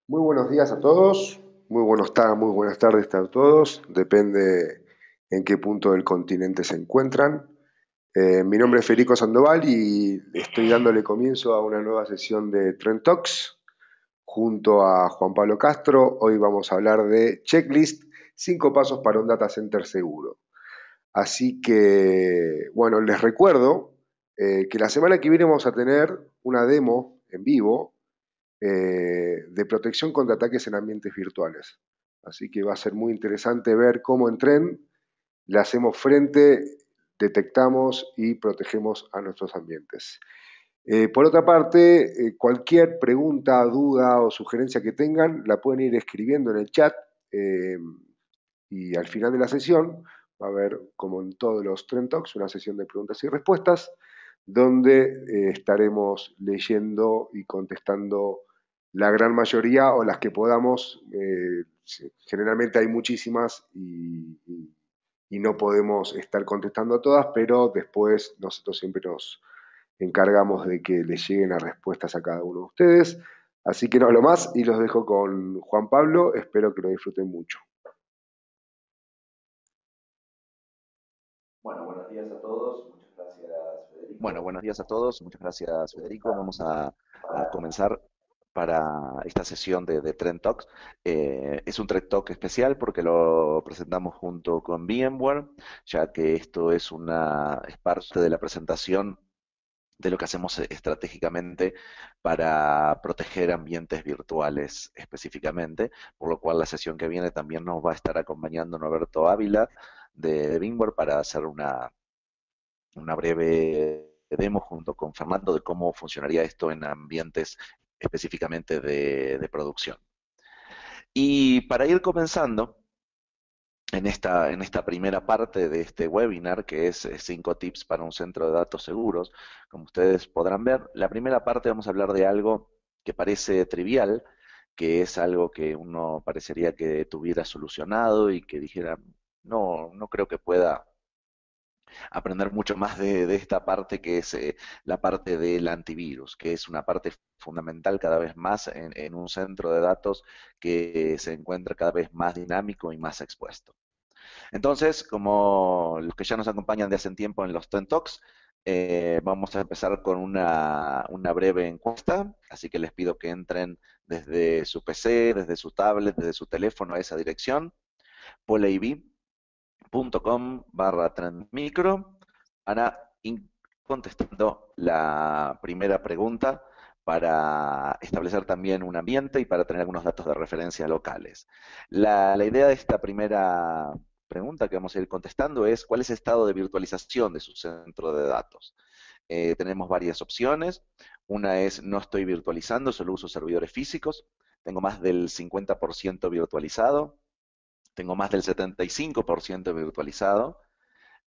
Muy buenos días a todos, muy buenas tardes a todos, depende en qué punto del continente se encuentran. Mi nombre es Federico Sandoval y estoy dándole comienzo a una nueva sesión de Trend Talks junto a Juan Pablo Castro. Hoy vamos a hablar de Checklist, 5 pasos para un data center seguro. Así que, bueno, les recuerdo que la semana que viene vamos a tener una demo en vivo de protección contra ataques en ambientes virtuales. Así que va a ser muy interesante ver cómo en Trend le hacemos frente, detectamos y protegemos a nuestros ambientes. Por otra parte, cualquier pregunta, duda o sugerencia que tengan, la pueden ir escribiendo en el chat y al final de la sesión va a haber, como en todos los Trend Talks, una sesión de preguntas y respuestas donde estaremos leyendo y contestando la gran mayoría o las que podamos. Generalmente hay muchísimas y no podemos estar contestando a todas, pero después nosotros siempre nos encargamos de que les lleguen las respuestas a cada uno de ustedes. Así que no hablo más y los dejo con Juan Pablo. Espero que lo disfruten mucho. Bueno, buenos días a todos. Muchas gracias, Federico. Bueno, buenos días a todos. Muchas gracias, Federico. Vamos a comenzar para esta sesión de Trend Talks. Es un Trend Talk especial porque lo presentamos junto con VMware, ya que esto es parte de la presentación de lo que hacemos estratégicamente para proteger ambientes virtuales específicamente, por lo cual la sesión que viene también nos va a estar acompañando Norberto Ávila de VMware para hacer una breve demo junto con Fernando de cómo funcionaría esto en ambientes específicamente de producción. Y para ir comenzando, en esta primera parte de este webinar, que es 5 tips para un centro de datos seguros, como ustedes podrán ver, la primera parte vamos a hablar de algo que parece trivial, que es algo que uno parecería que tuviera solucionado y que dijera, no, no creo que pueda aprender mucho más de esta parte que es la parte del antivirus, que es una parte fundamental cada vez más en un centro de datos que se encuentra cada vez más dinámico y más expuesto. Entonces, como los que ya nos acompañan de hace tiempo en los Ten Talks, vamos a empezar con una breve encuesta, así que les pido que entren desde su PC, desde su tablet, desde su teléfono a esa dirección, polab.com/trendmicro, para ir contestando la primera pregunta para establecer también un ambiente y para tener algunos datos de referencia locales. La idea de esta primera pregunta que vamos a ir contestando es cuál es el estado de virtualización de su centro de datos. Tenemos varias opciones. Una es no estoy virtualizando, solo uso servidores físicos. Tengo más del 50% virtualizado. Tengo más del 75% virtualizado.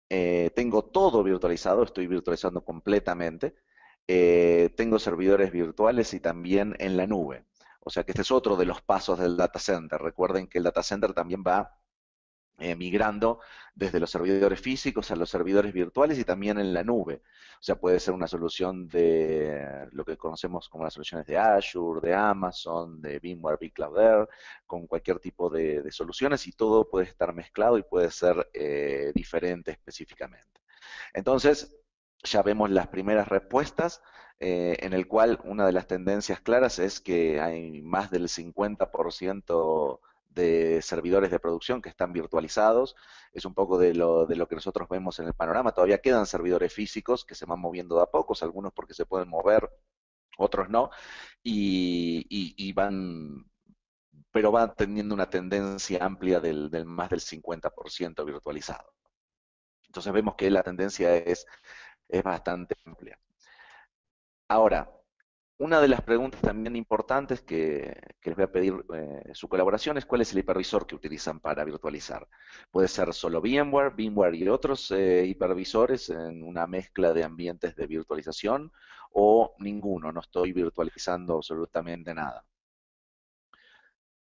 Tengo todo virtualizado, estoy virtualizando completamente. Tengo servidores virtuales y también en la nube. O sea que este es otro de los pasos del data center. Recuerden que el data center también va migrando desde los servidores físicos a los servidores virtuales y también en la nube. O sea, puede ser una solución de lo que conocemos como las soluciones de Azure, de Amazon, de VMware vCloud Air, con cualquier tipo de soluciones y todo puede estar mezclado y puede ser diferente específicamente. Entonces, ya vemos las primeras respuestas, en el cual una de las tendencias claras es que hay más del 50% de servidores de producción que están virtualizados. Es un poco de lo que nosotros vemos en el panorama. Todavía quedan servidores físicos que se van moviendo de a pocos, algunos porque se pueden mover, otros no, y van, pero van teniendo una tendencia amplia del más del 50% virtualizado. Entonces vemos que la tendencia es bastante amplia. Ahora, una de las preguntas también importantes que les voy a pedir su colaboración es cuál es el hipervisor que utilizan para virtualizar. Puede ser solo VMware, VMware y otros hipervisores en una mezcla de ambientes de virtualización o ninguno, no estoy virtualizando absolutamente nada.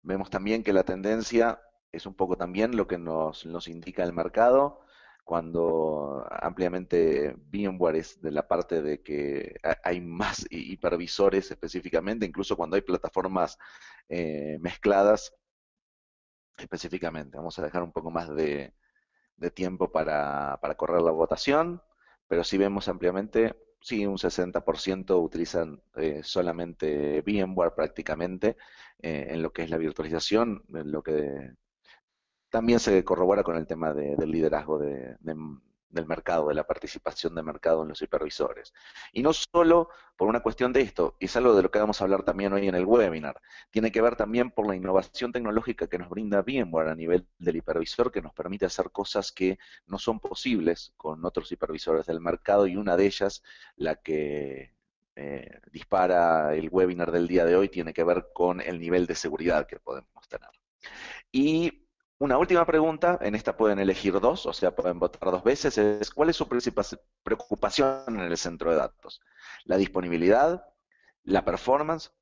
Vemos también que la tendencia es un poco también lo que nos indica el mercado. cuando ampliamente VMware es de la parte de que hay más hipervisores específicamente, incluso cuando hay plataformas mezcladas específicamente. Vamos a dejar un poco más de tiempo para correr la votación, pero si vemos ampliamente, sí, un 60% utilizan solamente VMware prácticamente en lo que es la virtualización, en lo que también se corrobora con el tema del liderazgo del mercado, de la participación de mercado en los hipervisores. Y no solo por una cuestión de esto, y es algo de lo que vamos a hablar también hoy en el webinar, tiene que ver también por la innovación tecnológica que nos brinda VMware a nivel del hipervisor, que nos permite hacer cosas que no son posibles con otros hipervisores del mercado, y una de ellas, la que dispara el webinar del día de hoy, tiene que ver con el nivel de seguridad que podemos tener. Y una última pregunta, en esta pueden elegir dos, o sea, pueden votar dos veces, es ¿cuál es su principal preocupación en el centro de datos? ¿La disponibilidad, la performance,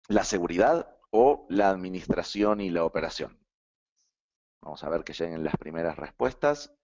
la seguridad o la administración y la operación? Vamos a ver que lleguen las primeras respuestas.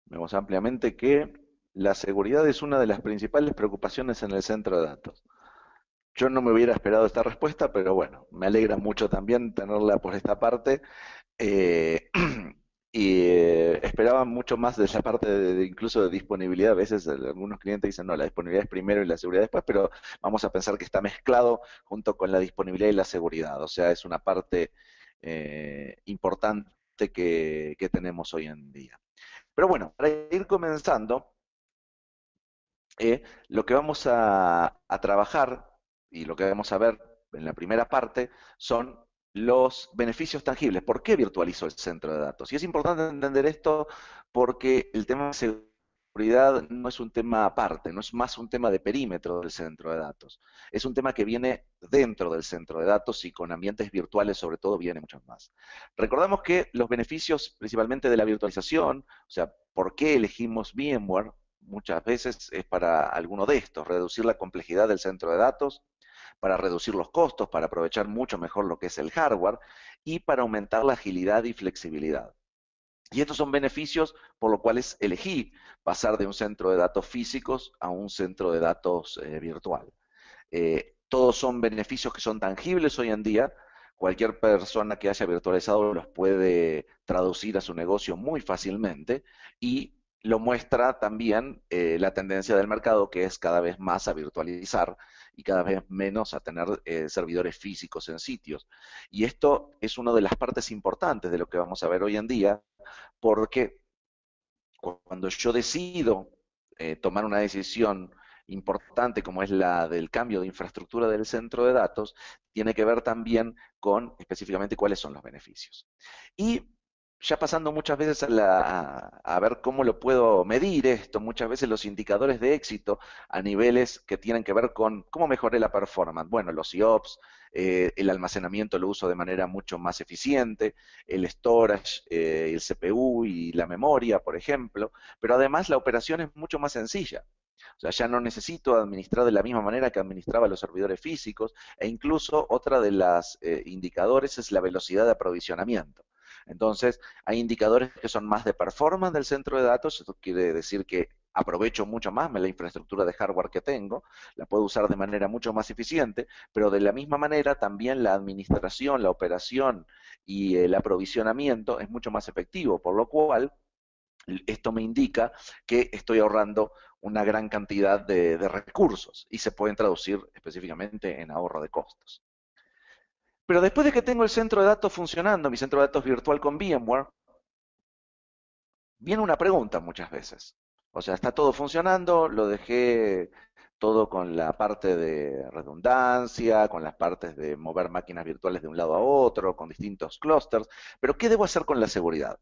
Vemos ampliamente que la seguridad es una de las principales preocupaciones en el centro de datos. Yo no me hubiera esperado esta respuesta, pero bueno, me alegra mucho también tenerla por esta parte. Eh, y esperaban mucho más de esa parte incluso de disponibilidad. A veces algunos clientes dicen, no, la disponibilidad es primero y la seguridad después, pero vamos a pensar que está mezclado junto con la disponibilidad y la seguridad. O sea, es una parte importante que tenemos hoy en día. Pero bueno, para ir comenzando, lo que vamos a trabajar y lo que vamos a ver en la primera parte son los beneficios tangibles. ¿Por qué virtualizo el centro de datos? Y es importante entender esto porque el tema de seguridad no es un tema aparte, no es más un tema de perímetro del centro de datos. Es un tema que viene dentro del centro de datos y con ambientes virtuales sobre todo viene mucho más. Recordamos que los beneficios principalmente de la virtualización, o sea, ¿por qué elegimos VMware? Muchas veces es para alguno de estos, reducir la complejidad del centro de datos, para reducir los costos, para aprovechar mucho mejor lo que es el hardware y para aumentar la agilidad y flexibilidad. Y estos son beneficios por los cuales elegí pasar de un centro de datos físicos a un centro de datos virtual. Todos son beneficios que son tangibles hoy en día. Cualquier persona que haya virtualizado los puede traducir a su negocio muy fácilmente y lo muestra también la tendencia del mercado, que es cada vez más a virtualizar y cada vez menos a tener servidores físicos en sitios. Y esto es una de las partes importantes de lo que vamos a ver hoy en día, porque cuando yo decido tomar una decisión importante como es la del cambio de infraestructura del centro de datos, tiene que ver también con específicamente cuáles son los beneficios. Y ya pasando muchas veces a ver cómo lo puedo medir esto, muchas veces los indicadores de éxito a niveles que tienen que ver con cómo mejoré la performance. Bueno, los IOPS, el almacenamiento lo uso de manera mucho más eficiente, el storage, el CPU y la memoria, por ejemplo, pero además la operación es mucho más sencilla. O sea, ya no necesito administrar de la misma manera que administraba los servidores físicos, e incluso otra de las indicadores es la velocidad de aprovisionamiento. Entonces, hay indicadores que son más de performance del centro de datos, esto quiere decir que aprovecho mucho más la infraestructura de hardware que tengo, la puedo usar de manera mucho más eficiente, pero de la misma manera también la administración, la operación y el aprovisionamiento es mucho más efectivo, por lo cual esto me indica que estoy ahorrando una gran cantidad de recursos y se pueden traducir específicamente en ahorro de costos. Pero después de que tengo el centro de datos funcionando, mi centro de datos virtual con VMware, viene una pregunta muchas veces. O sea, está todo funcionando, lo dejé todo con la parte de redundancia, con las partes de mover máquinas virtuales de un lado a otro, con distintos clusters, pero ¿qué debo hacer con la seguridad?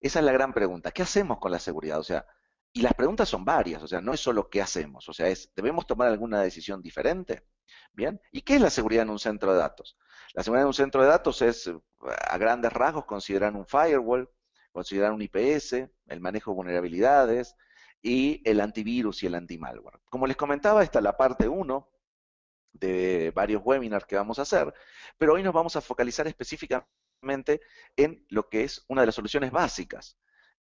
Esa es la gran pregunta. ¿Qué hacemos con la seguridad? O sea, Y las preguntas son varias, o sea, no es solo qué hacemos, o sea, ¿debemos tomar alguna decisión diferente? Bien, ¿y qué es la seguridad en un centro de datos? La seguridad en un centro de datos es, a grandes rasgos, considerar un firewall, considerar un IPS, el manejo de vulnerabilidades y el antivirus y el antimalware. Como les comentaba, esta es la parte uno de varios webinars que vamos a hacer, pero hoy nos vamos a focalizar específicamente en lo que es una de las soluciones básicas.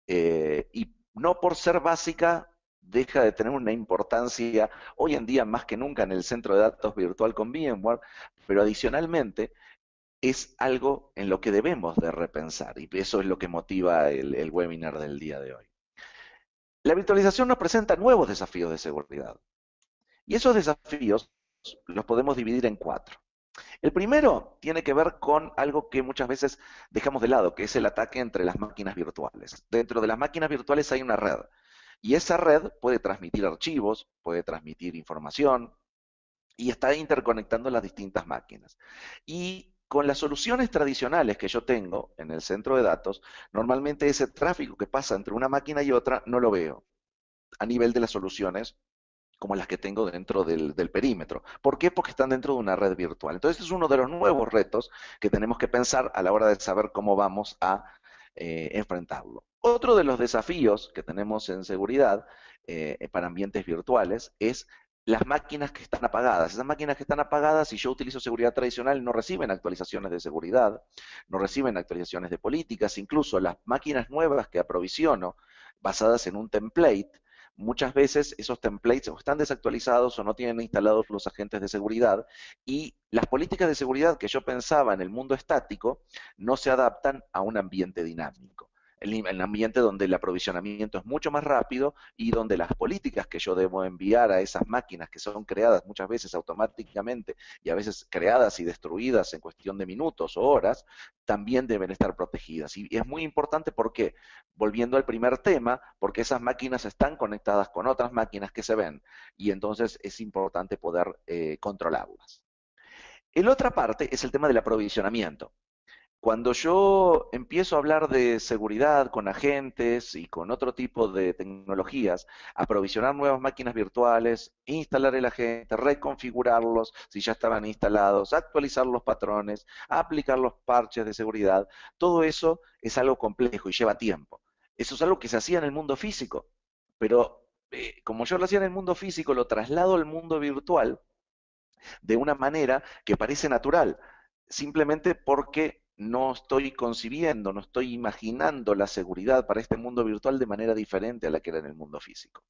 Y no por ser básica deja de tener una importancia hoy en día más que nunca en el centro de datos virtual con VMware, pero adicionalmente es algo en lo que debemos de repensar y eso es lo que motiva el webinar del día de hoy. La virtualización nos presenta nuevos desafíos de seguridad y esos desafíos los podemos dividir en cuatro. El primero tiene que ver con algo que muchas veces dejamos de lado, que es el ataque entre las máquinas virtuales. Dentro de las máquinas virtuales hay una red y esa red puede transmitir archivos, puede transmitir información y está interconectando las distintas máquinas. Y con las soluciones tradicionales que yo tengo en el centro de datos, normalmente ese tráfico que pasa entre una máquina y otra no lo veo a nivel de las soluciones como las que tengo dentro del perímetro. ¿Por qué? Porque están dentro de una red virtual. Entonces es uno de los nuevos retos que tenemos que pensar a la hora de saber cómo vamos a enfrentarlo. Otro de los desafíos que tenemos en seguridad para ambientes virtuales es las máquinas que están apagadas. Esas máquinas que están apagadas, si yo utilizo seguridad tradicional, no reciben actualizaciones de seguridad, no reciben actualizaciones de políticas, incluso las máquinas nuevas que aprovisiono basadas en un template, muchas veces esos templates o están desactualizados o no tienen instalados los agentes de seguridad y las políticas de seguridad que yo pensaba en el mundo estático no se adaptan a un ambiente dinámico. El ambiente donde el aprovisionamiento es mucho más rápido y donde las políticas que yo debo enviar a esas máquinas que son creadas muchas veces automáticamente y a veces creadas y destruidas en cuestión de minutos o horas, también deben estar protegidas. Y es muy importante porque, volviendo al primer tema, porque esas máquinas están conectadas con otras máquinas que se ven y entonces es importante poder controlarlas. La otra parte es el tema del aprovisionamiento. Cuando yo empiezo a hablar de seguridad con agentes y con otro tipo de tecnologías, aprovisionar nuevas máquinas virtuales, instalar el agente, reconfigurarlos si ya estaban instalados, actualizar los patrones, aplicar los parches de seguridad, todo eso es algo complejo y lleva tiempo. Eso es algo que se hacía en el mundo físico, pero como yo lo hacía en el mundo físico, lo traslado al mundo virtual de una manera que parece natural, simplemente porque no estoy concibiendo, no estoy imaginando la seguridad para este mundo virtual de manera diferente a la que era en el mundo físico.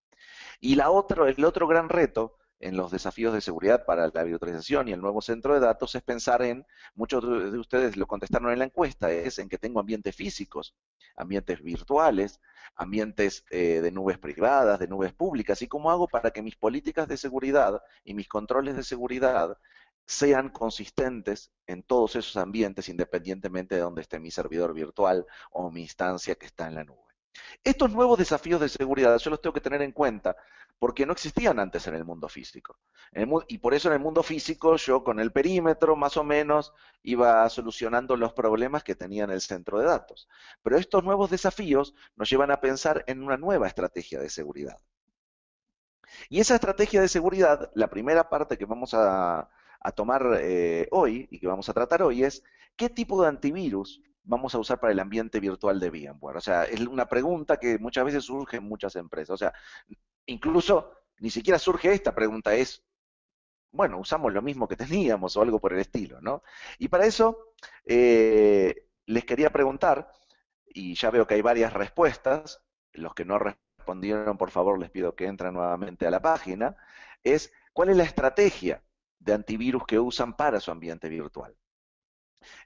Y el otro gran reto en los desafíos de seguridad para la virtualización y el nuevo centro de datos es pensar en, muchos de ustedes lo contestaron en la encuesta, es en que tengo ambientes físicos, ambientes virtuales, ambientes de nubes privadas, de nubes públicas, y cómo hago para que mis políticas de seguridad y mis controles de seguridad sean consistentes en todos esos ambientes, independientemente de donde esté mi servidor virtual o mi instancia que está en la nube. Estos nuevos desafíos de seguridad yo los tengo que tener en cuenta porque no existían antes en el mundo físico. Y por eso en el mundo físico yo con el perímetro más o menos iba solucionando los problemas que tenía en el centro de datos. Pero estos nuevos desafíos nos llevan a pensar en una nueva estrategia de seguridad. Y esa estrategia de seguridad, la primera parte que vamos a tomar hoy y que vamos a tratar hoy es qué tipo de antivirus vamos a usar para el ambiente virtual de VMware. O sea, es una pregunta que muchas veces surge en muchas empresas. O sea, incluso ni siquiera surge esta pregunta, es, bueno, usamos lo mismo que teníamos o algo por el estilo, ¿no? Y para eso les quería preguntar, y ya veo que hay varias respuestas, los que no respondieron, por favor, les pido que entren nuevamente a la página, es ¿cuál es la estrategia de antivirus que usan para su ambiente virtual?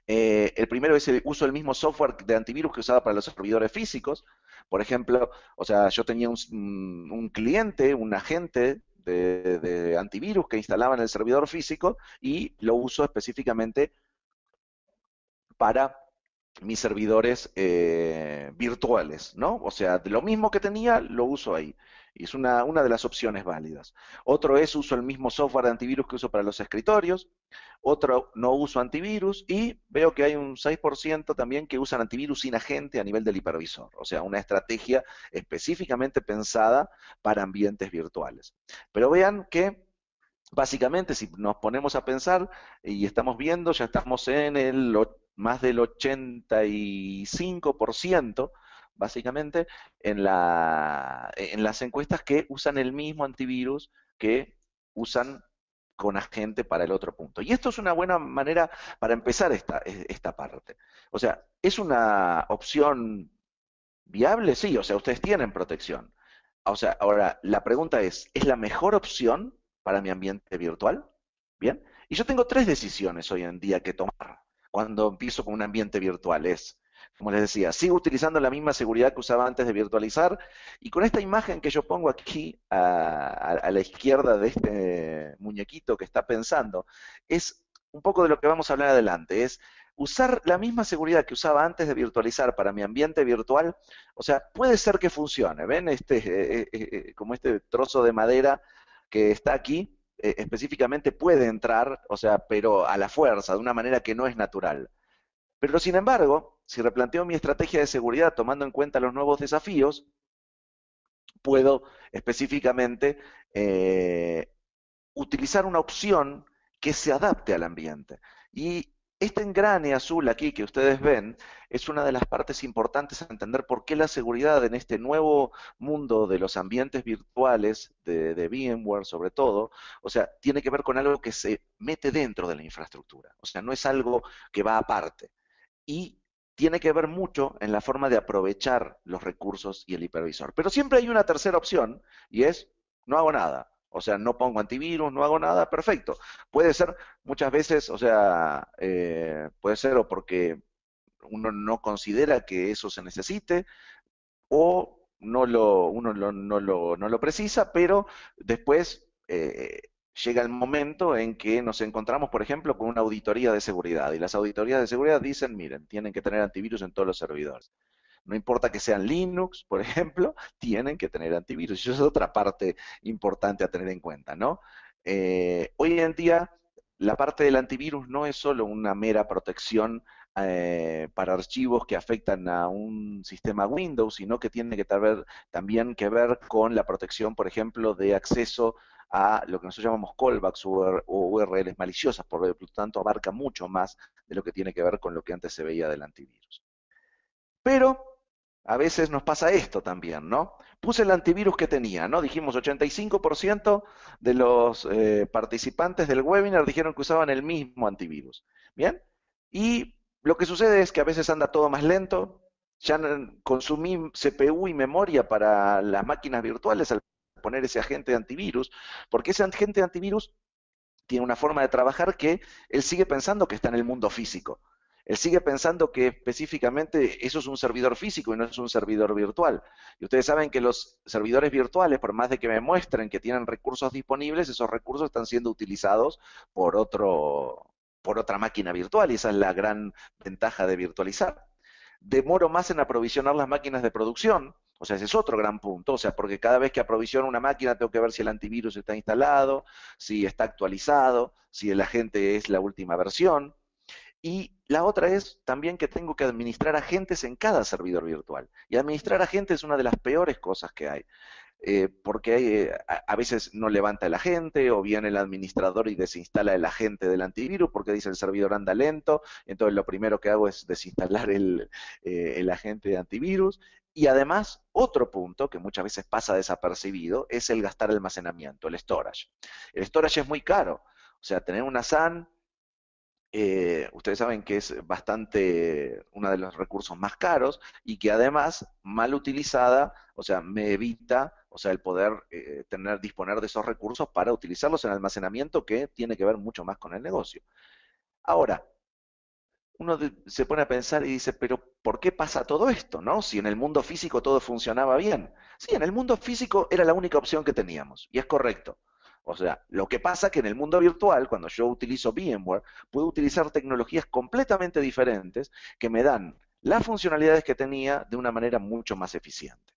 El primero es el uso del mismo software de antivirus que usaba para los servidores físicos. Por ejemplo, o sea, yo tenía un cliente, un agente de antivirus que instalaba en el servidor físico y lo uso específicamente para mis servidores virtuales, ¿no? O sea, de lo mismo que tenía, lo uso ahí. Y es una de las opciones válidas. Otro es uso el mismo software de antivirus que uso para los escritorios. Otro, no uso antivirus. Y veo que hay un 6% también que usan antivirus sin agente a nivel del hipervisor. O sea, una estrategia específicamente pensada para ambientes virtuales. Pero vean que básicamente, si nos ponemos a pensar y estamos viendo, ya estamos en más del 85%, básicamente, en las encuestas que usan el mismo antivirus que usan con agente para el otro punto. Y esto es una buena manera para empezar esta parte. O sea, ¿es una opción viable? Sí, o sea, ustedes tienen protección. O sea, ahora la pregunta ¿es la mejor opción para mi ambiente virtual? Bien. Y yo tengo tres decisiones hoy en día que tomar cuando empiezo con un ambiente virtual. Es, como les decía, sigo utilizando la misma seguridad que usaba antes de virtualizar y con esta imagen que yo pongo aquí a la izquierda de este muñequito que está pensando, es un poco de lo que vamos a hablar adelante. Es usar la misma seguridad que usaba antes de virtualizar para mi ambiente virtual. O sea, puede ser que funcione. ¿Ven? Como este trozo de madera que está aquí, específicamente puede entrar, o sea, pero a la fuerza, de una manera que no es natural. Pero sin embargo, si replanteo mi estrategia de seguridad tomando en cuenta los nuevos desafíos, puedo específicamente eh, utilizar una opción que se adapte al ambiente. Y este engrane azul aquí que ustedes ven es una de las partes importantes a entender por qué la seguridad en este nuevo mundo de los ambientes virtuales, de VMware sobre todo, o sea, tiene que ver con algo que se mete dentro de la infraestructura. O sea, no es algo que va aparte. Y tiene que ver mucho en la forma de aprovechar los recursos y el hipervisor. Pero siempre hay una tercera opción y es no hago nada. O sea, no pongo antivirus, no hago nada, perfecto. Puede ser muchas veces, o sea, puede ser o porque uno no considera que eso se necesite o uno no lo precisa, pero después llega el momento en que nos encontramos, por ejemplo, con una auditoría de seguridad. Y las auditorías de seguridad dicen, miren, tienen que tener antivirus en todos los servidores. No importa que sean Linux, por ejemplo, tienen que tener antivirus. Y eso es otra parte importante a tener en cuenta, ¿no? Hoy en día, la parte del antivirus no es solo una mera protección para archivos que afectan a un sistema Windows, sino que tiene que también que ver con la protección, por ejemplo, de acceso a lo que nosotros llamamos callbacks o URLs maliciosas, por lo tanto abarca mucho más de lo que tiene que ver con lo que antes se veía del antivirus. Pero a veces nos pasa esto también, ¿no? Puse el antivirus que tenía, ¿no? Dijimos 85% de los participantes del webinar dijeron que usaban el mismo antivirus. ¿Bien? Y lo que sucede es que a veces anda todo más lento, ya consumí CPU y memoria para las máquinas virtuales al poner ese agente de antivirus, porque ese agente de antivirus tiene una forma de trabajar que él sigue pensando que está en el mundo físico. Él sigue pensando que específicamente eso es un servidor físico y no es un servidor virtual. Y ustedes saben que los servidores virtuales, por más de que me muestren que tienen recursos disponibles, esos recursos están siendo utilizados por otra máquina virtual y esa es la gran ventaja de virtualizar. Demoro más en aprovisionar las máquinas de producción, o sea, ese es otro gran punto, o sea, porque cada vez que aprovisiono una máquina tengo que ver si el antivirus está instalado, si está actualizado, si el agente es la última versión. Y la otra es también que tengo que administrar agentes en cada servidor virtual. Y administrar agentes es una de las peores cosas que hay porque a veces no levanta el agente o viene el administrador y desinstala el agente del antivirus porque dice el servidor anda lento, entonces lo primero que hago es desinstalar el agente de antivirus. Y además, otro punto que muchas veces pasa desapercibido es el gastar almacenamiento, el storage. El storage es muy caro, o sea, tener una SAN ustedes saben que es bastante uno de los recursos más caros y que además mal utilizada, o sea, me evita, o sea, el poder disponer de esos recursos para utilizarlos en almacenamiento que tiene que ver mucho más con el negocio. Ahora, se pone a pensar y dice, pero ¿por qué pasa todo esto, no? Si en el mundo físico todo funcionaba bien. Sí, en el mundo físico era la única opción que teníamos, y es correcto. O sea, lo que pasa que en el mundo virtual, cuando yo utilizo VMware, puedo utilizar tecnologías completamente diferentes que me dan las funcionalidades que tenía de una manera mucho más eficiente.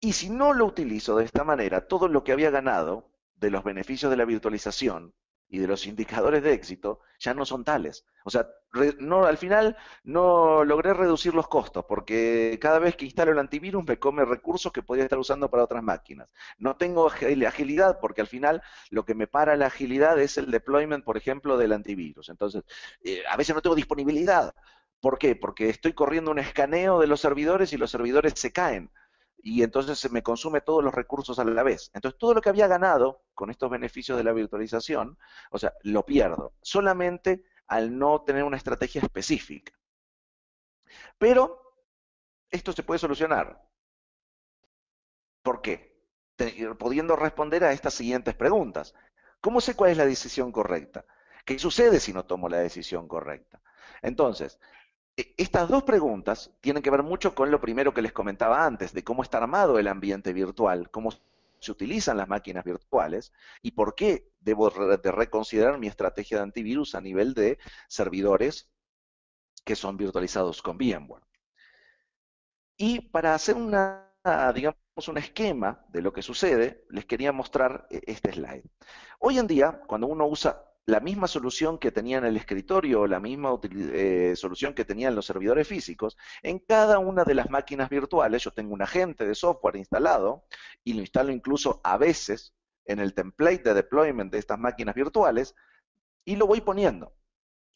Y si no lo utilizo de esta manera, todo lo que había ganado de los beneficios de la virtualización y de los indicadores de éxito ya no son tales. O sea, no, al final no logré reducir los costos porque cada vez que instalo el antivirus me come recursos que podría estar usando para otras máquinas. No tengo agilidad porque al final lo que me para la agilidad es el deployment, por ejemplo, del antivirus. Entonces, a veces no tengo disponibilidad. ¿Por qué? Porque estoy corriendo un escaneo de los servidores y los servidores se caen y entonces se me consume todos los recursos a la vez. Entonces, todo lo que había ganado con estos beneficios de la virtualización, o sea, lo pierdo, solamente al no tener una estrategia específica. Pero esto se puede solucionar. ¿Por qué? Pudiendo responder a estas siguientes preguntas. ¿Cómo sé cuál es la decisión correcta? ¿Qué sucede si no tomo la decisión correcta? Entonces, estas dos preguntas tienen que ver mucho con lo primero que les comentaba antes, de cómo está armado el ambiente virtual, cómo se utilizan las máquinas virtuales y por qué debo de reconsiderar mi estrategia de antivirus a nivel de servidores que son virtualizados con VMware. Y para hacer digamos, un esquema de lo que sucede, les quería mostrar este slide. Hoy en día, cuando uno usa la misma solución que tenía en el escritorio o la misma solución que tenía en los servidores físicos, en cada una de las máquinas virtuales yo tengo un agente de software instalado y lo instalo incluso a veces en el template de deployment de estas máquinas virtuales y lo voy poniendo.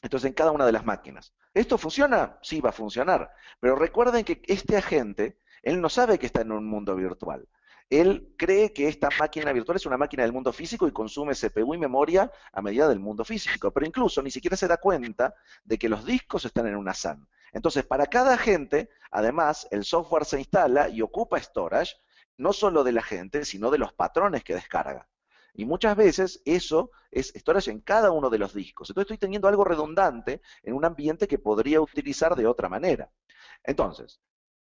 Entonces, en cada una de las máquinas. ¿Esto funciona? Sí, va a funcionar. Pero recuerden que este agente, él no sabe que está en un mundo virtual. Él cree que esta máquina virtual es una máquina del mundo físico y consume CPU y memoria a medida del mundo físico. Pero incluso ni siquiera se da cuenta de que los discos están en una SAN. Entonces, para cada agente, además, el software se instala y ocupa storage, no solo del agente, sino de los patrones que descarga. Y muchas veces eso es storage en cada uno de los discos. Entonces estoy teniendo algo redundante en un ambiente que podría utilizar de otra manera. Entonces,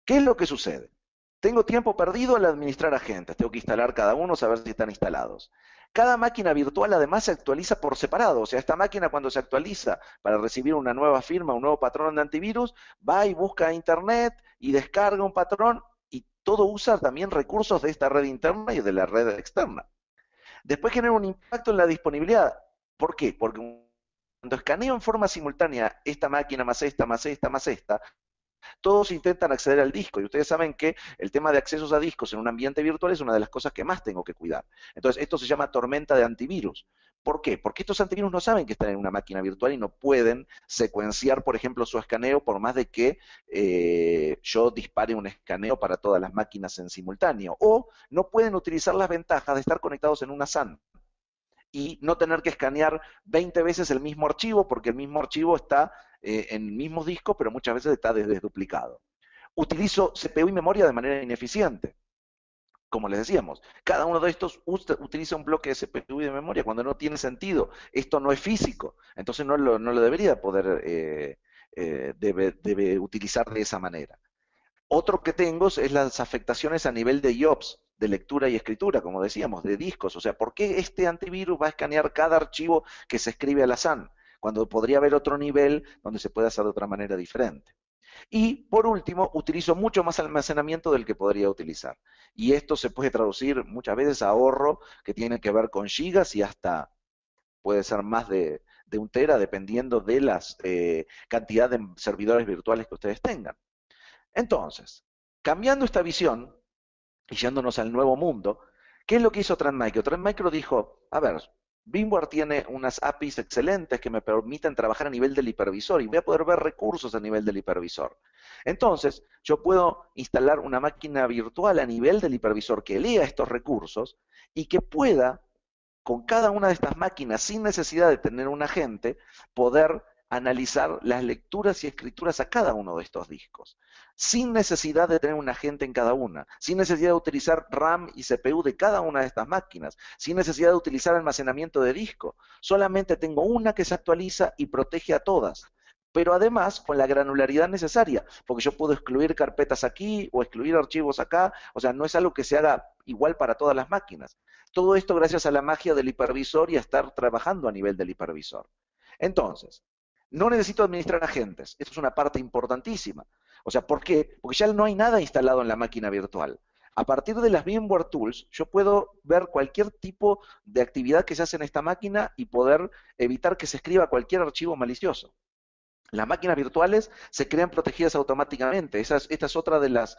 ¿qué es lo que sucede? Tengo tiempo perdido al administrar agentes. Tengo que instalar cada uno, saber si están instalados. Cada máquina virtual además se actualiza por separado. O sea, esta máquina cuando se actualiza para recibir una nueva firma, un nuevo patrón de antivirus, va y busca internet y descarga un patrón y todo usa también recursos de esta red interna y de la red externa. Después genera un impacto en la disponibilidad. ¿Por qué? Porque cuando escaneo en forma simultánea esta máquina más esta, más esta, más esta, todos intentan acceder al disco y ustedes saben que el tema de accesos a discos en un ambiente virtual es una de las cosas que más tengo que cuidar. Entonces, esto se llama tormenta de antivirus. ¿Por qué? Porque estos antivirus no saben que están en una máquina virtual y no pueden secuenciar, por ejemplo, su escaneo por más de que yo dispare un escaneo para todas las máquinas en simultáneo. O no pueden utilizar las ventajas de estar conectados en una SAN y no tener que escanear 20 veces el mismo archivo porque el mismo archivo está en el mismo disco, pero muchas veces está desduplicado. Utilizo CPU y memoria de manera ineficiente. Como les decíamos, cada uno de estos utiliza un bloque de CPU y de memoria cuando no tiene sentido. Esto no es físico, entonces no lo debería poder, debe utilizar de esa manera. Otro que tengo es las afectaciones a nivel de IOPS, de lectura y escritura, como decíamos, de discos. O sea, ¿por qué este antivirus va a escanear cada archivo que se escribe a la SAN? Cuando podría haber otro nivel donde se puede hacer de otra manera diferente. Y por último, utilizo mucho más almacenamiento del que podría utilizar. Y esto se puede traducir muchas veces a ahorro que tiene que ver con gigas y hasta puede ser más de 1 tera, dependiendo de la cantidad de servidores virtuales que ustedes tengan. Entonces, cambiando esta visión y yéndonos al nuevo mundo, ¿qué es lo que hizo Trend Micro? Trend Micro dijo, a ver, VMware tiene unas APIs excelentes que me permiten trabajar a nivel del hipervisor y voy a poder ver recursos a nivel del hipervisor. Entonces, yo puedo instalar una máquina virtual a nivel del hipervisor que lea estos recursos y que pueda, con cada una de estas máquinas, sin necesidad de tener un agente, poder analizar las lecturas y escrituras a cada uno de estos discos, sin necesidad de tener un agente en cada una, sin necesidad de utilizar RAM y CPU de cada una de estas máquinas, sin necesidad de utilizar almacenamiento de disco. Solamente tengo una que se actualiza y protege a todas, pero además con la granularidad necesaria, porque yo puedo excluir carpetas aquí o excluir archivos acá, o sea, no es algo que se haga igual para todas las máquinas. Todo esto gracias a la magia del hipervisor y a estar trabajando a nivel del hipervisor. Entonces, No necesito administrar agentes. Esto es una parte importantísima. O sea, ¿por qué? Porque ya no hay nada instalado en la máquina virtual. A partir de las VMware Tools, yo puedo ver cualquier tipo de actividad que se hace en esta máquina y poder evitar que se escriba cualquier archivo malicioso. Las máquinas virtuales se crean protegidas automáticamente. Esta es otra de las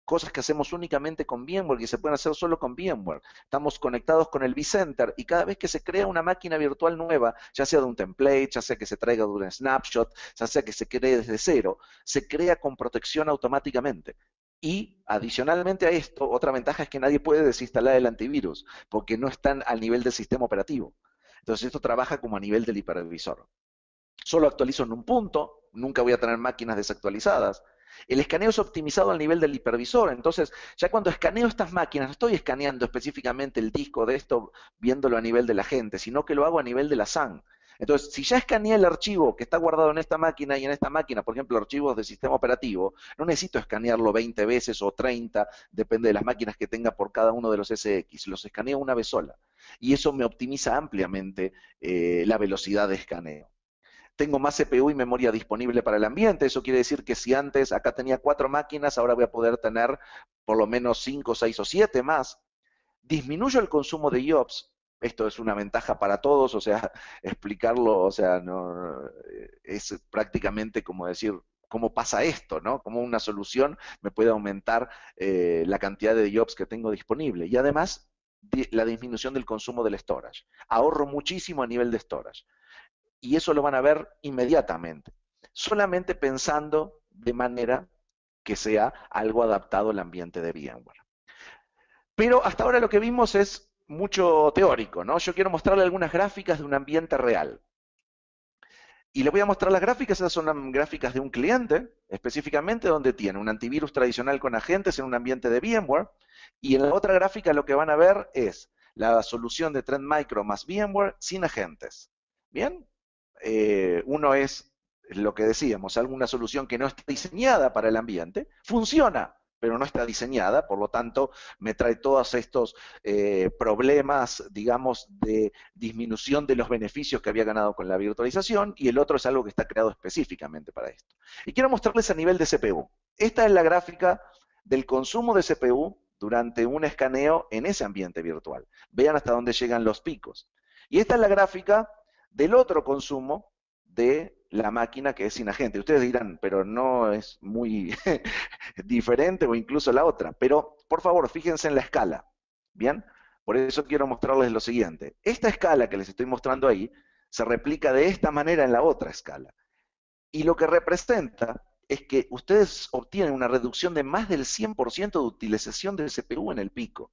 cosas que hacemos únicamente con VMware, que se pueden hacer solo con VMware. Estamos conectados con el vCenter y cada vez que se crea una máquina virtual nueva, ya sea de un template, ya sea que se traiga de un snapshot, ya sea que se cree desde cero, se crea con protección automáticamente. Y adicionalmente a esto, otra ventaja es que nadie puede desinstalar el antivirus, porque no están al nivel del sistema operativo. Entonces esto trabaja como a nivel del hipervisor. Solo actualizo en un punto, nunca voy a tener máquinas desactualizadas. El escaneo es optimizado al nivel del hipervisor, entonces ya cuando escaneo estas máquinas, no estoy escaneando específicamente el disco de esto viéndolo a nivel de la gente, sino que lo hago a nivel de la SAN. Entonces, si ya escaneé el archivo que está guardado en esta máquina y en esta máquina, por ejemplo, archivos de sistema operativo, no necesito escanearlo 20 veces o 30, depende de las máquinas que tenga por cada uno de los SX, los escaneo una vez sola. Y eso me optimiza ampliamente la velocidad de escaneo. Tengo más CPU y memoria disponible para el ambiente. Eso quiere decir que si antes acá tenía 4 máquinas, ahora voy a poder tener por lo menos 5, 6 o 7 más. Disminuyo el consumo de IOPS. Esto es una ventaja para todos, o sea, explicarlo, o sea, no, es prácticamente como decir, ¿cómo pasa esto, no? Cómo una solución me puede aumentar la cantidad de IOPS que tengo disponible. Y además, la disminución del consumo del storage. Ahorro muchísimo a nivel de storage. Y eso lo van a ver inmediatamente, solamente pensando de manera que sea algo adaptado al ambiente de VMware. Pero hasta ahora lo que vimos es mucho teórico, ¿no? Yo quiero mostrarle algunas gráficas de un ambiente real. Y le voy a mostrar las gráficas, esas son gráficas de un cliente, específicamente donde tiene un antivirus tradicional con agentes en un ambiente de VMware, y en la otra gráfica lo que van a ver es la solución de Trend Micro más VMware sin agentes. ¿Bien? Uno es lo que decíamos, alguna solución que no está diseñada para el ambiente, funciona, pero no está diseñada, por lo tanto me trae todos estos problemas, digamos, de disminución de los beneficios que había ganado con la virtualización, y el otro es algo que está creado específicamente para esto. Y quiero mostrarles a nivel de CPU. Esta es la gráfica del consumo de CPU durante un escaneo en ese ambiente virtual. Vean hasta dónde llegan los picos. Y esta es la gráfica del otro consumo de la máquina que es sin agente. Ustedes dirán, pero no es muy diferente o incluso la otra. Pero, por favor, fíjense en la escala. ¿Bien? Por eso quiero mostrarles lo siguiente. Esta escala que les estoy mostrando ahí se replica de esta manera en la otra escala. Y lo que representa es que ustedes obtienen una reducción de más del 100% de utilización del CPU en el pico.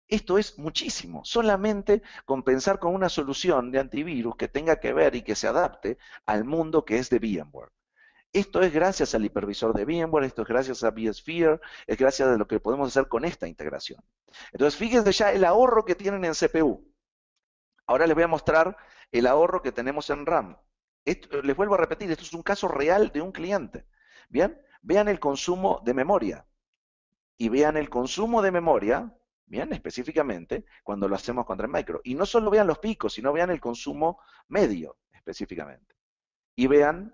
Esto es muchísimo, solamente compensar con una solución de antivirus que tenga que ver y que se adapte al mundo que es de VMware. Esto es gracias al hipervisor de VMware, esto es gracias a vSphere, es gracias a lo que podemos hacer con esta integración. Entonces, fíjense ya el ahorro que tienen en CPU. Ahora les voy a mostrar el ahorro que tenemos en RAM. Les vuelvo a repetir, esto es un caso real de un cliente. Bien, vean el consumo de memoria y vean el consumo de memoria. Bien, específicamente, cuando lo hacemos con Trend Micro. Y no solo vean los picos, sino vean el consumo medio, específicamente. Y vean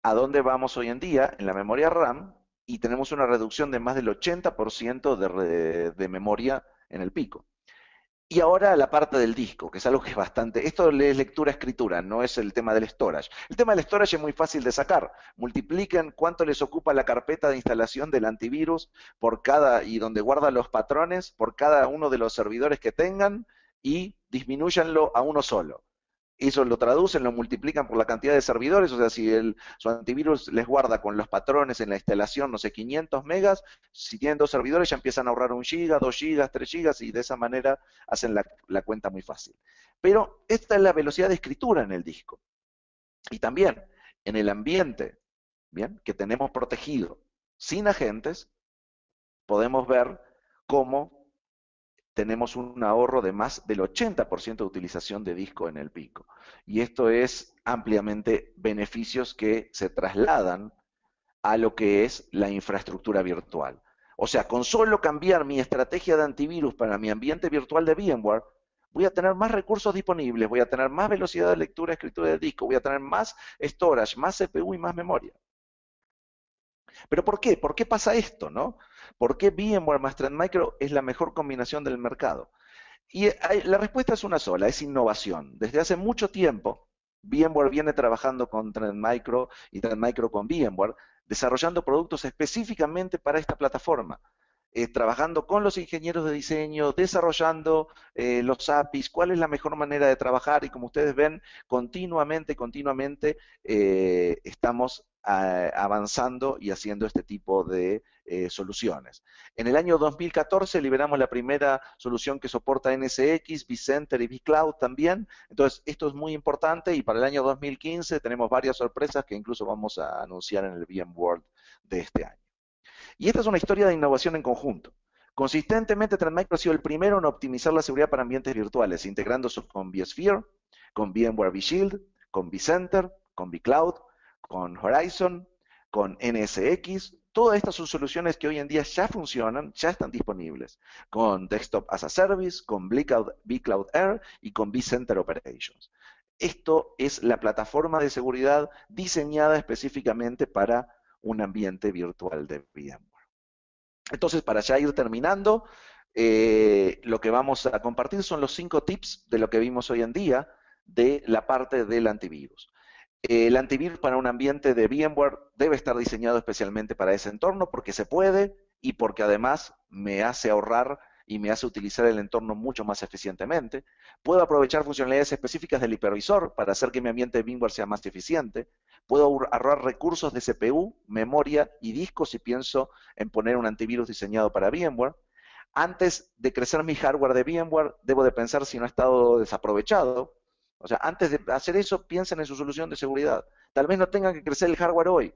a dónde vamos hoy en día en la memoria RAM, y tenemos una reducción de más del 80% de memoria en el pico. Y ahora la parte del disco, que es algo que es bastante... Esto es lectura-escritura, no es el tema del storage. El tema del storage es muy fácil de sacar. Multipliquen cuánto les ocupa la carpeta de instalación del antivirus por cada, y donde guarda los patrones, por cada uno de los servidores que tengan, y disminúyanlo a uno solo. Eso lo traducen, lo multiplican por la cantidad de servidores, o sea, si su antivirus les guarda con los patrones en la instalación, no sé, 500 megas, si tienen 2 servidores ya empiezan a ahorrar 1 giga, 2 gigas, 3 gigas, y de esa manera hacen la cuenta muy fácil. Pero esta es la velocidad de escritura en el disco. Y también en el ambiente, ¿bien?, que tenemos protegido sin agentes, podemos ver cómo tenemos un ahorro de más del 80% de utilización de disco en el pico. Y esto es ampliamente beneficios que se trasladan a lo que es la infraestructura virtual. O sea, con solo cambiar mi estrategia de antivirus para mi ambiente virtual de VMware, voy a tener más recursos disponibles, voy a tener más velocidad de lectura y escritura del disco, voy a tener más storage, más CPU y más memoria. ¿Pero por qué? ¿Por qué pasa esto, no? ¿Por qué VMware más Trend Micro es la mejor combinación del mercado? Y la respuesta es una sola, es innovación. Desde hace mucho tiempo, VMware viene trabajando con Trend Micro y Trend Micro con VMware, desarrollando productos específicamente para esta plataforma. Trabajando con los ingenieros de diseño, desarrollando los APIs, cuál es la mejor manera de trabajar y como ustedes ven, continuamente estamos avanzando y haciendo este tipo de soluciones. En el año 2014 liberamos la primera solución que soporta NSX, vCenter y vCloud también. Entonces, esto es muy importante y para el año 2015 tenemos varias sorpresas que incluso vamos a anunciar en el VMworld de este año. Y esta es una historia de innovación en conjunto. Consistentemente, Trend Micro ha sido el primero en optimizar la seguridad para ambientes virtuales, integrándose con vSphere, con VMware vShield, con vCenter, con vCloud, con Horizon, con NSX. Todas estas son soluciones que hoy en día ya funcionan, ya están disponibles, con Desktop as a Service, con vCloud Air y con vCenter Operations. Esto es la plataforma de seguridad diseñada específicamente para un ambiente virtual de VMware. Entonces, para ya ir terminando, lo que vamos a compartir son los 5 tips de lo que vimos hoy en día de la parte del antivirus. El antivirus para un ambiente de VMware debe estar diseñado especialmente para ese entorno porque se puede y porque además me hace ahorrar y me hace utilizar el entorno mucho más eficientemente. Puedo aprovechar funcionalidades específicas del hipervisor para hacer que mi ambiente de VMware sea más eficiente. Puedo ahorrar recursos de CPU, memoria y disco si pienso en poner un antivirus diseñado para VMware. Antes de crecer mi hardware de VMware, debo de pensar si no ha estado desaprovechado. O sea, antes de hacer eso, piensen en su solución de seguridad. Tal vez no tengan que crecer el hardware hoy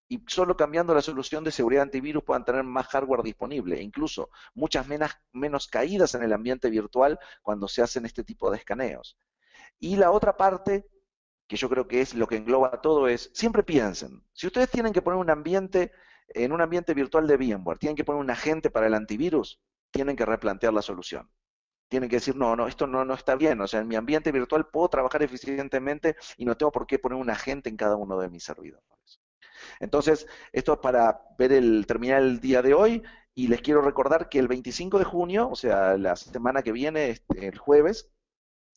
y solo cambiando la solución de seguridad antivirus puedan tener más hardware disponible, e incluso muchas menos caídas en el ambiente virtual cuando se hacen este tipo de escaneos. Y la otra parte, que yo creo que es lo que engloba todo, es siempre piensen, si ustedes tienen que poner un ambiente, en un ambiente virtual de VMware, tienen que poner un agente para el antivirus, tienen que replantear la solución. Tienen que decir, no, esto no está bien. O sea, en mi ambiente virtual puedo trabajar eficientemente y no tengo por qué poner un agente en cada uno de mis servidores. Entonces, esto es para terminar el día de hoy y les quiero recordar que el 25 de junio, o sea, la semana que viene, el jueves,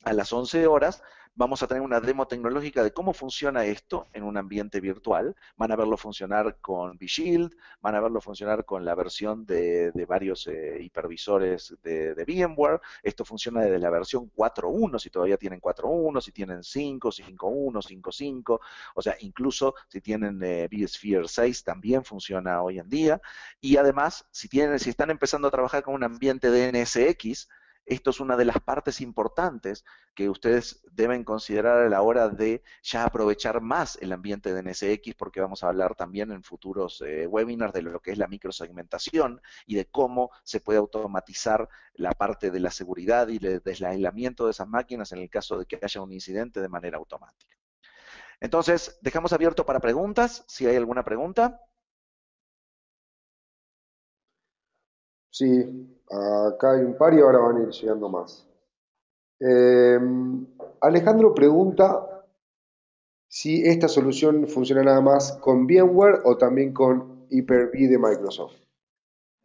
a las 11 horas, vamos a tener una demo tecnológica de cómo funciona esto en un ambiente virtual. Van a verlo funcionar con vShield, van a verlo funcionar con la versión de varios hipervisores de VMware. Esto funciona desde la versión 4.1, si todavía tienen 4.1, si tienen 5, 5.1, 5.5, o sea, incluso si tienen vSphere 6 también funciona hoy en día. Y además, si están empezando a trabajar con un ambiente de NSX, esto es una de las partes importantes que ustedes deben considerar a la hora de ya aprovechar más el ambiente de NSX, porque vamos a hablar también en futuros webinars de lo que es la microsegmentación y de cómo se puede automatizar la parte de la seguridad y del aislamiento de esas máquinas en el caso de que haya un incidente de manera automática. Entonces, dejamos abierto para preguntas, si hay alguna pregunta. Sí, acá hay un par y ahora van a ir llegando más. Eh, Alejandro pregunta si esta solución funciona nada más con VMware o también con Hyper-V de Microsoft.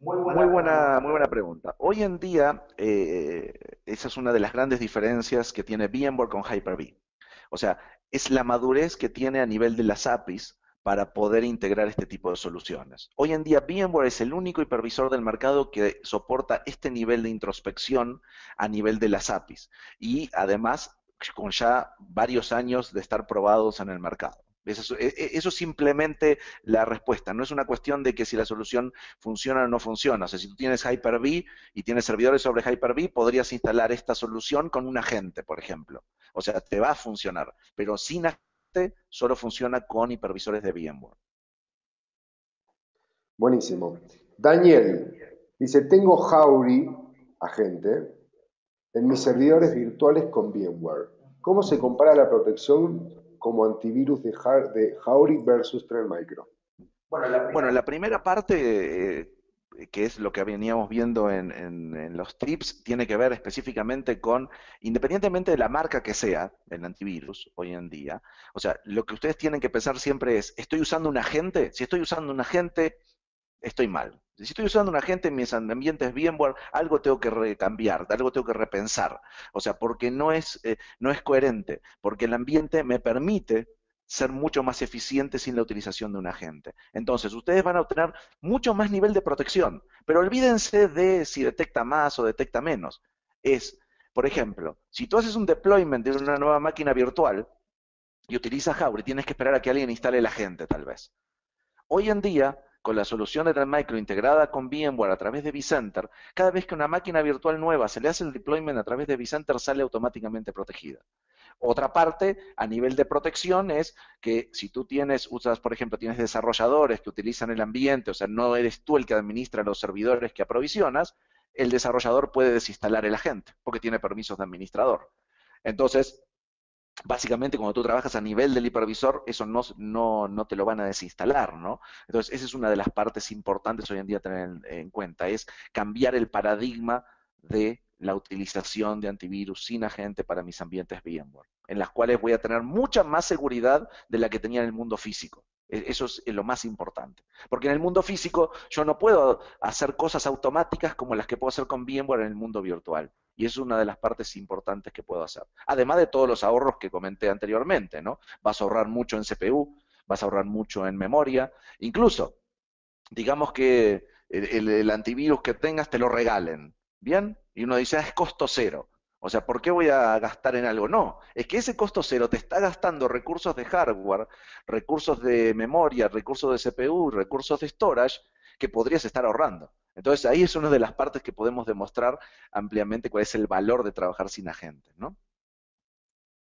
Muy buena pregunta. Hoy en día, esa es una de las grandes diferencias que tiene VMware con Hyper-V. O sea, es la madurez que tiene a nivel de las APIs para poder integrar este tipo de soluciones. Hoy en día, VMware es el único hipervisor del mercado que soporta este nivel de introspección a nivel de las APIs. Y además, con ya varios años de estar probados en el mercado. Eso es simplemente la respuesta. No es una cuestión de que si la solución funciona o no funciona. O sea, si tú tienes Hyper-V y tienes servidores sobre Hyper-V, podrías instalar esta solución con un agente, por ejemplo. O sea, te va a funcionar, pero sin agente solo funciona con hipervisores de VMware. Buenísimo. Daniel dice, tengo Jauri, agente, en mis servidores virtuales con VMware. ¿Cómo se compara la protección como antivirus de Jauri versus Trend Micro? Bueno, la primera parte que es lo que veníamos viendo en los tips, tiene que ver específicamente con, independientemente de la marca que sea, el antivirus hoy en día, o sea, lo que ustedes tienen que pensar siempre es, ¿estoy usando un agente? Si estoy usando un agente, estoy mal. Si estoy usando un agente en mis ambientes VMware, algo tengo que cambiar, algo tengo que repensar. O sea, porque no es coherente, porque el ambiente me permite ser mucho más eficiente sin la utilización de un agente. Entonces, ustedes van a obtener mucho más nivel de protección, pero olvídense de si detecta más o detecta menos. Es, por ejemplo, si tú haces un deployment de una nueva máquina virtual y utilizas Haure, tienes que esperar a que alguien instale el agente, tal vez. Hoy en día, con la solución de Trendmicro integrada con VMware a través de vCenter, cada vez que una máquina virtual nueva se le hace el deployment a través de vCenter, sale automáticamente protegida. Otra parte a nivel de protección es que si tú usas, por ejemplo, tienes desarrolladores que utilizan el ambiente, o sea, no eres tú el que administra los servidores que aprovisionas, el desarrollador puede desinstalar el agente porque tiene permisos de administrador. Entonces, básicamente cuando tú trabajas a nivel del hipervisor, eso no te lo van a desinstalar, ¿no? Entonces, esa es una de las partes importantes hoy en día a tener en cuenta, es cambiar el paradigma de la utilización de antivirus sin agente para mis ambientes VMware, en las cuales voy a tener mucha más seguridad de la que tenía en el mundo físico. Eso es lo más importante. Porque en el mundo físico yo no puedo hacer cosas automáticas como las que puedo hacer con VMware en el mundo virtual. Y es una de las partes importantes que puedo hacer. Además de todos los ahorros que comenté anteriormente, ¿no? Vas a ahorrar mucho en CPU, vas a ahorrar mucho en memoria, incluso, digamos que el antivirus que tengas te lo regalen, ¿bien? Y uno dice, ah, es costo cero. O sea, ¿por qué voy a gastar en algo? No, es que ese costo cero te está gastando recursos de hardware, recursos de memoria, recursos de CPU, recursos de storage que podrías estar ahorrando. Entonces ahí es una de las partes que podemos demostrar ampliamente cuál es el valor de trabajar sin agentes, ¿no?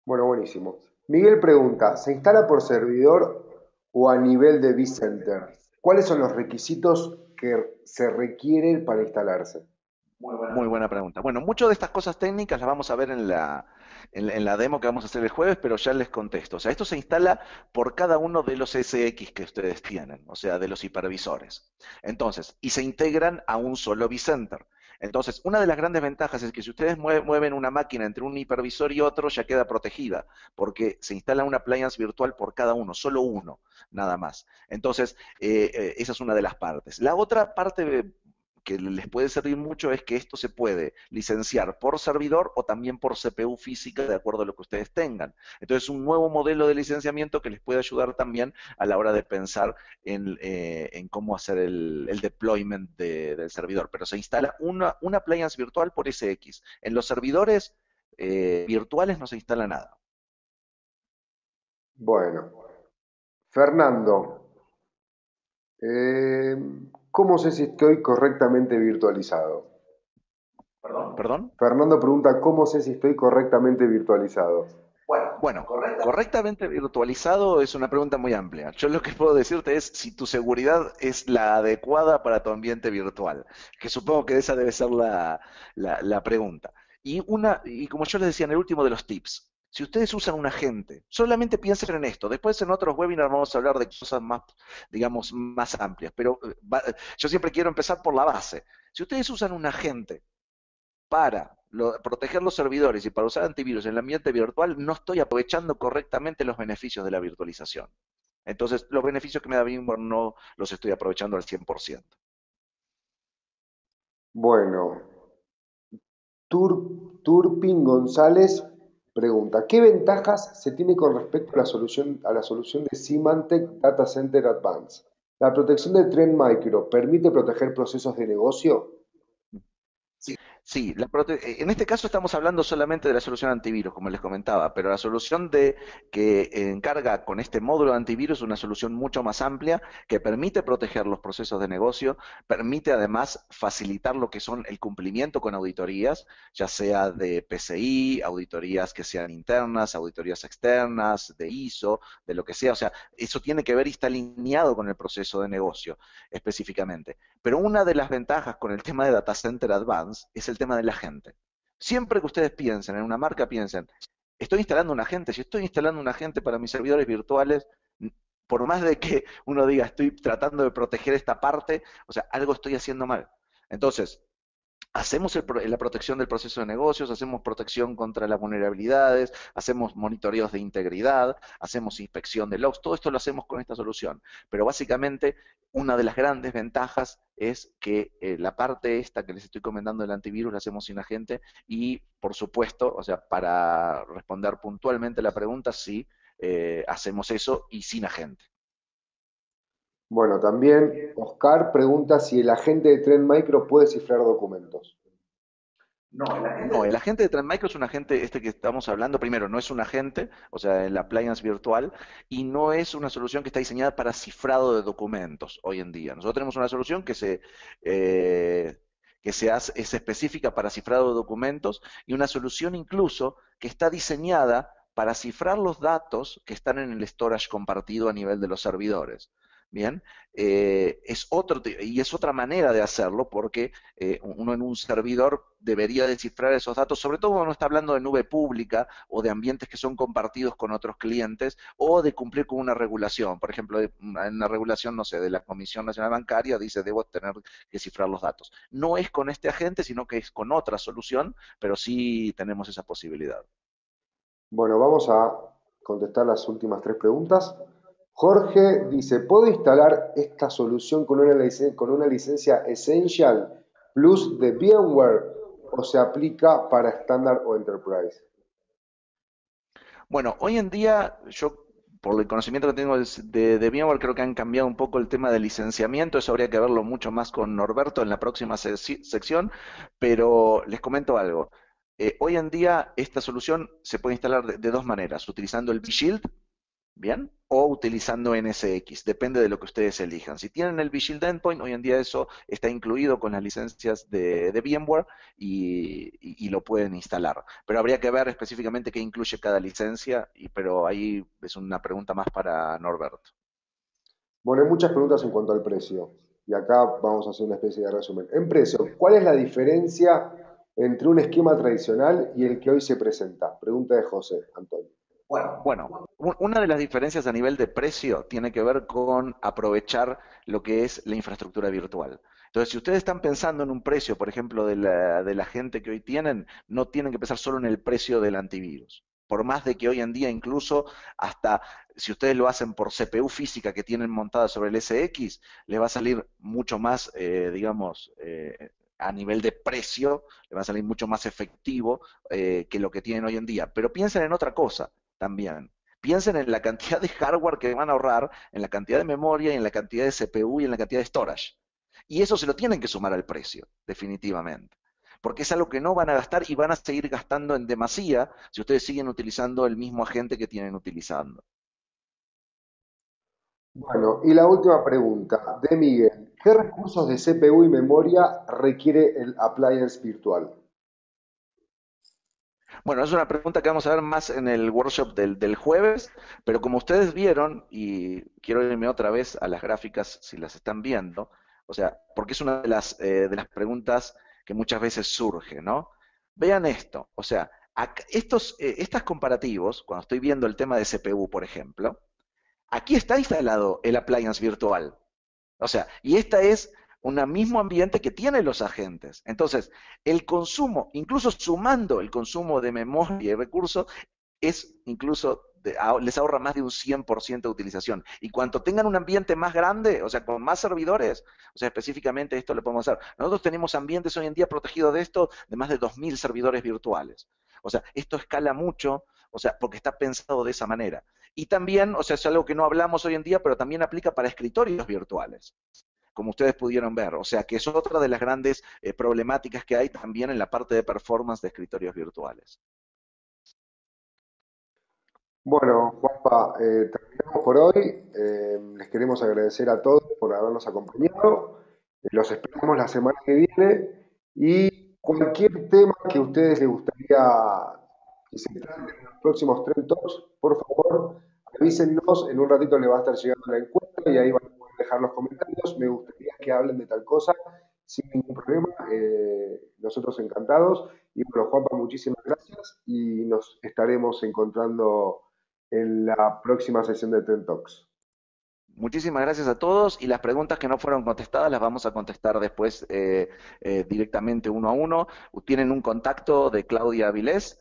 Bueno, buenísimo. Miguel pregunta, ¿se instala por servidor o a nivel de vCenter? ¿Cuáles son los requisitos que se requieren para instalarse? Muy buena pregunta. Bueno, muchas de estas cosas técnicas las vamos a ver en la demo que vamos a hacer el jueves, pero ya les contesto. O sea, esto se instala por cada uno de los SX que ustedes tienen, o sea, de los hipervisores. Entonces, y se integran a un solo vCenter. Entonces, una de las grandes ventajas es que si ustedes mueven una máquina entre un hipervisor y otro, ya queda protegida, porque se instala una appliance virtual por cada uno, solo uno, nada más. Entonces, esa es una de las partes. La otra parte que les puede servir mucho es que esto se puede licenciar por servidor o también por CPU física de acuerdo a lo que ustedes tengan. Entonces, un nuevo modelo de licenciamiento que les puede ayudar también a la hora de pensar en cómo hacer el deployment del servidor. Pero se instala una appliance virtual por SX. En los servidores virtuales no se instala nada. Bueno, Fernando, eh, ¿cómo sé si estoy correctamente virtualizado? ¿Perdón? Fernando pregunta, ¿cómo sé si estoy correctamente virtualizado? Bueno, correctamente virtualizado es una pregunta muy amplia. Yo lo que puedo decirte es si tu seguridad es la adecuada para tu ambiente virtual, que supongo que esa debe ser la pregunta. Y como yo les decía en el último de los tips, si ustedes usan un agente, solamente piensen en esto. Después en otros webinars vamos a hablar de cosas más, digamos, más amplias. Pero yo siempre quiero empezar por la base. Si ustedes usan un agente para proteger los servidores y para usar antivirus en el ambiente virtual, no estoy aprovechando correctamente los beneficios de la virtualización. Entonces, los beneficios que me da VMware no los estoy aprovechando al 100%. Bueno, Turpin González pregunta, ¿qué ventajas se tiene con respecto a la solución de Symantec Data Center Advanced? ¿La protección de Trend Micro permite proteger procesos de negocio? Sí, en este caso estamos hablando solamente de la solución antivirus, como les comentaba, pero la solución de que encarga con este módulo de antivirus una solución mucho más amplia que permite proteger los procesos de negocio, permite además facilitar lo que son el cumplimiento con auditorías, ya sea de PCI, auditorías que sean internas, auditorías externas, de ISO, de lo que sea, o sea, eso tiene que ver y está alineado con el proceso de negocio específicamente. Pero una de las ventajas con el tema de Data Center Advanced es el tema de la gente. Siempre que ustedes piensen en una marca, piensen, estoy instalando un agente. Si estoy instalando un agente para mis servidores virtuales, por más de que uno diga estoy tratando de proteger esta parte, o sea, algo estoy haciendo mal. Entonces, hacemos la protección del proceso de negocios, hacemos protección contra las vulnerabilidades, hacemos monitoreos de integridad, hacemos inspección de logs, todo esto lo hacemos con esta solución. Pero básicamente una de las grandes ventajas es que la parte esta que les estoy comentando del antivirus la hacemos sin agente y por supuesto, o sea, para responder puntualmente la pregunta, sí, hacemos eso y sin agente. Bueno, también Oscar pregunta si el agente de Trend Micro puede cifrar documentos. No, el agente de Trend Micro es un agente, este que estamos hablando, primero, no es un agente, o sea, el appliance virtual, y no es una solución que está diseñada para cifrado de documentos hoy en día. Nosotros tenemos una solución eh, es específica para cifrado de documentos y una solución incluso que está diseñada para cifrar los datos que están en el storage compartido a nivel de los servidores. Bien, y es otra manera de hacerlo porque uno en un servidor debería descifrar esos datos, sobre todo cuando uno está hablando de nube pública o de ambientes que son compartidos con otros clientes o de cumplir con una regulación. Por ejemplo, en una regulación, no sé, de la Comisión Nacional Bancaria dice debo tener que cifrar los datos. No es con este agente, sino que es con otra solución, pero sí tenemos esa posibilidad. Bueno, vamos a contestar las últimas tres preguntas. Jorge dice, ¿puedo instalar esta solución con una licencia Essential Plus de VMware o se aplica para estándar o Enterprise? Bueno, hoy en día yo, por el conocimiento que tengo de VMware, creo que han cambiado un poco el tema del licenciamiento. Eso habría que verlo mucho más con Norberto en la próxima sección, pero les comento algo. Hoy en día esta solución se puede instalar de dos maneras, utilizando el vShield, ¿bien? O utilizando NSX, depende de lo que ustedes elijan. Si tienen el vShield Endpoint, hoy en día eso está incluido con las licencias de VMware y lo pueden instalar. Pero habría que ver específicamente qué incluye cada licencia, pero ahí es una pregunta más para Norberto. Bueno, hay muchas preguntas en cuanto al precio. Y acá vamos a hacer una especie de resumen. En precio, ¿cuál es la diferencia entre un esquema tradicional y el que hoy se presenta? Pregunta de José Antonio. Bueno, una de las diferencias a nivel de precio tiene que ver con aprovechar lo que es la infraestructura virtual. Entonces, si ustedes están pensando en un precio, por ejemplo, de la gente que hoy tienen, no tienen que pensar solo en el precio del antivirus. Por más de que hoy en día incluso hasta si ustedes lo hacen por CPU física que tienen montada sobre el SX, les va a salir mucho más, digamos, a nivel de precio, les va a salir mucho más efectivo que lo que tienen hoy en día. Pero piensen en otra cosa también. Piensen en la cantidad de hardware que van a ahorrar, en la cantidad de memoria, y en la cantidad de CPU y en la cantidad de storage. Y eso se lo tienen que sumar al precio, definitivamente. Porque es algo que no van a gastar y van a seguir gastando en demasía si ustedes siguen utilizando el mismo agente que tienen utilizando. Bueno, y la última pregunta de Miguel. ¿Qué recursos de CPU y memoria requiere el appliance virtual? Bueno, es una pregunta que vamos a ver más en el workshop del jueves, pero como ustedes vieron, y quiero irme otra vez a las gráficas si las están viendo, o sea, porque es una de las preguntas que muchas veces surge, ¿no? Vean esto, o sea, estas comparativos, cuando estoy viendo el tema de CPU, por ejemplo, aquí está instalado el appliance virtual. O sea, y esta es un mismo ambiente que tienen los agentes. Entonces, el consumo, incluso sumando el consumo de memoria y recursos, es incluso, les ahorra más de un 100% de utilización. Y cuanto tengan un ambiente más grande, o sea, con más servidores, o sea, específicamente esto lo podemos hacer. Nosotros tenemos ambientes hoy en día protegidos de esto, de más de 2.000 servidores virtuales. O sea, esto escala mucho, o sea, porque está pensado de esa manera. Y también, o sea, es algo que no hablamos hoy en día, pero también aplica para escritorios virtuales, como ustedes pudieron ver. O sea, que es otra de las grandes problemáticas que hay también en la parte de performance de escritorios virtuales. Bueno, Juanpa, terminamos por hoy. Les queremos agradecer a todos por habernos acompañado. Los esperamos la semana que viene y cualquier tema que a ustedes les gustaría que se trate en los próximos Trend Talks, por favor, avísennos. En un ratito le va a estar llegando la encuesta y ahí van a poder dejar los comentarios. Me gustaría que hablen de tal cosa sin ningún problema. Nosotros encantados. Y bueno, Juanpa, muchísimas gracias y nos estaremos encontrando en la próxima sesión de Trend Talks. Muchísimas gracias a todos y las preguntas que no fueron contestadas las vamos a contestar después directamente uno a uno. Tienen un contacto de Claudia Avilés.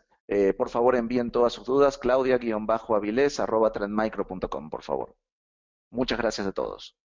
Por favor envíen todas sus dudas, claudia-avilés@trendmicro.com, por favor. Muchas gracias a todos.